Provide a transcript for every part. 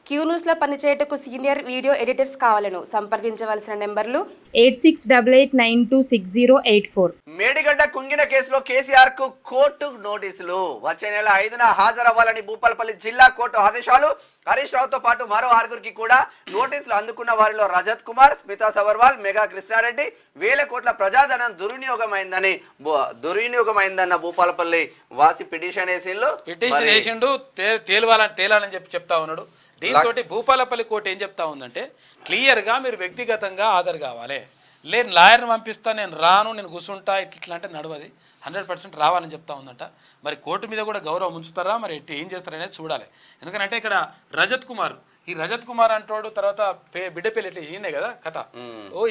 Queue న్యూస్లో పనిచేయటకు senior video editors కావాలను సంప్రదించవలసిన నెంబర్లు 8688960884. మేడిగడ్డ కుంగిన కేసులో కేసీఆర్ కు కోర్టు నోటీసులు. వచ్చే నెల 5న హాజరవ్వాలని భూపాలపల్లి జిల్లా కోర్టు ఆదేశాలు. హరీష్ రావుతో పాటు మరో 6గురికి కూడా నోటీసులు అందుకున్న వారిలో రజత్ కుమార్, స్మితా సబర్వాల్, మెగా కృష్ణారెడ్డి వేల కోట్ల ప్రజాధనం దుర్వినియోగమైందన్న భూపాలపల్లి వాసి పిటిషన్ వేసిండు. తేలాలని చెప్తా ఉన్నాడు. దీంతో భూపాలపల్లి కోర్టు ఏం చెప్తా ఉందంటే క్లియర్గా మీరు వ్యక్తిగతంగా హాజరు కావాలి. లేదు లాయర్ని పంపిస్తా, నేను రాను, నేను కూర్చుంటా, ఇట్లా అంటే నడవది. 100% రావాలని చెప్తా ఉందంట. మరి కోర్టు మీద కూడా గౌరవం ఉంచుతారా, మరి ఏం చేస్తారనేది చూడాలి. ఎందుకంటే ఇక్కడ రజత్ కుమార్ అంటాడు. తర్వాత బిడ్డ పెళ్లి ఎట్లా ఈయనే కదా కథ.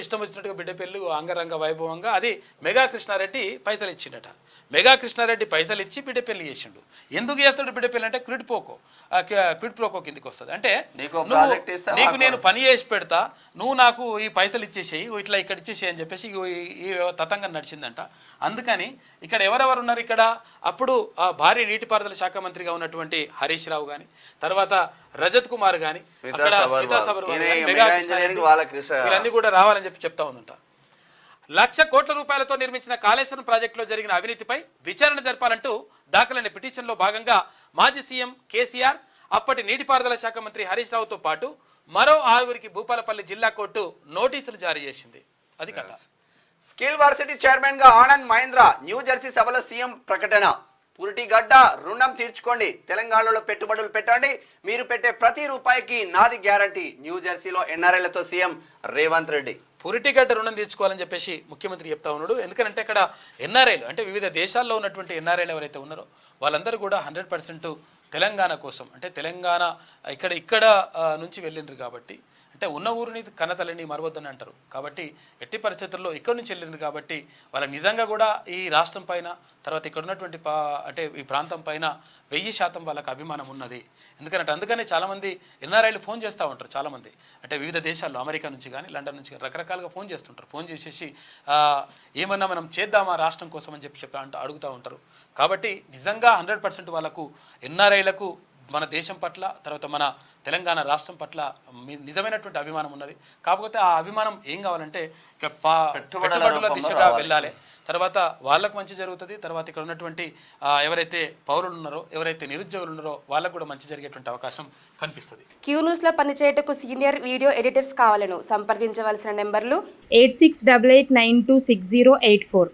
ఇష్టం వచ్చినట్టుగా బిడ్డ పెళ్లి అంగరంగ వైభవంగా అది మెగా కృష్ణారెడ్డి పైసలు ఇచ్చిండట. మెగా కృష్ణారెడ్డి పైసలు ఇచ్చి బిడ్డ పెళ్లి చేసిండు. ఎందుకు చేస్తాడు బిడ్డ పెళ్లి అంటే క్విడ్ ప్రోకో కిందికి వస్తుంది. అంటే నీకు నేను పని చేసి పెడతా, నువ్వు నాకు ఈ పైసలు ఇచ్చేసేయి, ఇట్లా ఇక్కడ ఇచ్చేసేయి అని చెప్పేసి ఈ తతంగం నడిచిందంట. అందుకని ఇక్కడ ఎవరెవరు ఉన్నారు, ఇక్కడ అప్పుడు భారీ నీటిపారుదల శాఖ మంత్రిగా ఉన్నటువంటి హరీష్ రావు కానీ, తర్వాత రజత్ కుమార్ కానీ, వీళ్ళన్నీ కూడా రావాలని చెప్తా ఉందంట. 1,00,000 కోట్ల రూపాయలతో నిర్మించిన కాళేశ్వరం ప్రాజెక్టులో జరిగిన అవినీతిపై విచారణ జరపాలంటూ దాఖలైన పిటిషన్లో భాగంగా మాజీ సీఎం కేసీఆర్, అప్పటి నీటిపారుదల శాఖ మంత్రి హరీష్ రావుతో పాటు మరో 6గురికి భూపాలపల్లి జిల్లా కోర్టు నోటీసులు జారీ చేసింది. అది కథ. స్కిల్ వర్సిటీ చైర్మన్ గా ఆనంద్ మహేంద్ర న్యూ జెర్సీ సభలో సీఎం ప్రకటన. పురిటిగడ్డ రుణం తీర్చుకోండి, తెలంగాణలో పెట్టుబడులు పెట్టండి, మీరు పెట్టే ప్రతి రూపాయికి నాది గ్యారంటీ. న్యూ జెర్సీలో ఎన్ఆర్ఐలతో సీఎం రేవంత్ రెడ్డి. పురిటిగడ్డ రుణం తీర్చుకోవాలని చెప్పేసి ముఖ్యమంత్రి చెప్తా ఉన్నాడు. ఎందుకంటే ఇక్కడ ఎన్ఆర్ఐలు అంటే వివిధ దేశాల్లో ఉన్నటువంటి ఎన్ఆర్ఐలు ఎవరైతే ఉన్నారో వాళ్ళందరూ కూడా 100% తెలంగాణ కోసం, అంటే తెలంగాణ ఇక్కడ నుంచి వెళ్ళిండ్రు కాబట్టి, అంటే ఉన్న ఊరిని కన్నతల్లిని మరవద్దని అంటారు కాబట్టి ఎట్టి పరిస్థితుల్లో ఇక్కడి నుంచి వెళ్ళిండ్రు కాబట్టి వాళ్ళ నిజంగా కూడా ఈ రాష్ట్రం పైన, తర్వాత ఇక్కడ ఉన్నటువంటి అంటే ఈ ప్రాంతం పైన 1000% వాళ్ళకి అభిమానం ఉన్నది. అందుకనే చాలామంది ఎన్ఆర్ఐలు ఫోన్ చేస్తూ ఉంటారు. చాలామంది అంటే వివిధ దేశాల్లో, అమెరికా నుంచి కానీ, లండన్ నుంచి కానీ రకరకాలుగా ఫోన్ చేస్తుంటారు. ఫోన్ చేసేసి ఏమన్నా మనం చేద్దామా రాష్ట్రం కోసం అని చెప్పి అడుగుతూ ఉంటారు. కాబట్టి నిజంగా 100% వాళ్ళకు ఎన్ఆర్ఐలకు మన దేశం పట్ల, తర్వాత మన తెలంగాణ రాష్ట్రం పట్ల నిజమైనటువంటి అభిమానం ఉన్నది. కాకపోతే ఆ అభిమానం ఏం కావాలంటే పెట్టుబడుల దిశగా వెళ్ళాలి. తర్వాత వాళ్ళకు మంచి జరుగుతుంది. తర్వాత ఇక్కడ ఉన్నటువంటి ఎవరైతే పౌరులు ఉన్నారో, ఎవరైతే నిరుద్యోగులు ఉన్నారో వాళ్ళకు కూడా మంచి జరిగేటువంటి అవకాశం కనిపిస్తుంది. క్యూ న్యూస్లో పనిచేయటకు సీనియర్ వీడియో ఎడిటర్స్ కావాలను సంప్రదించవలసిన నెంబర్లు 8688926084.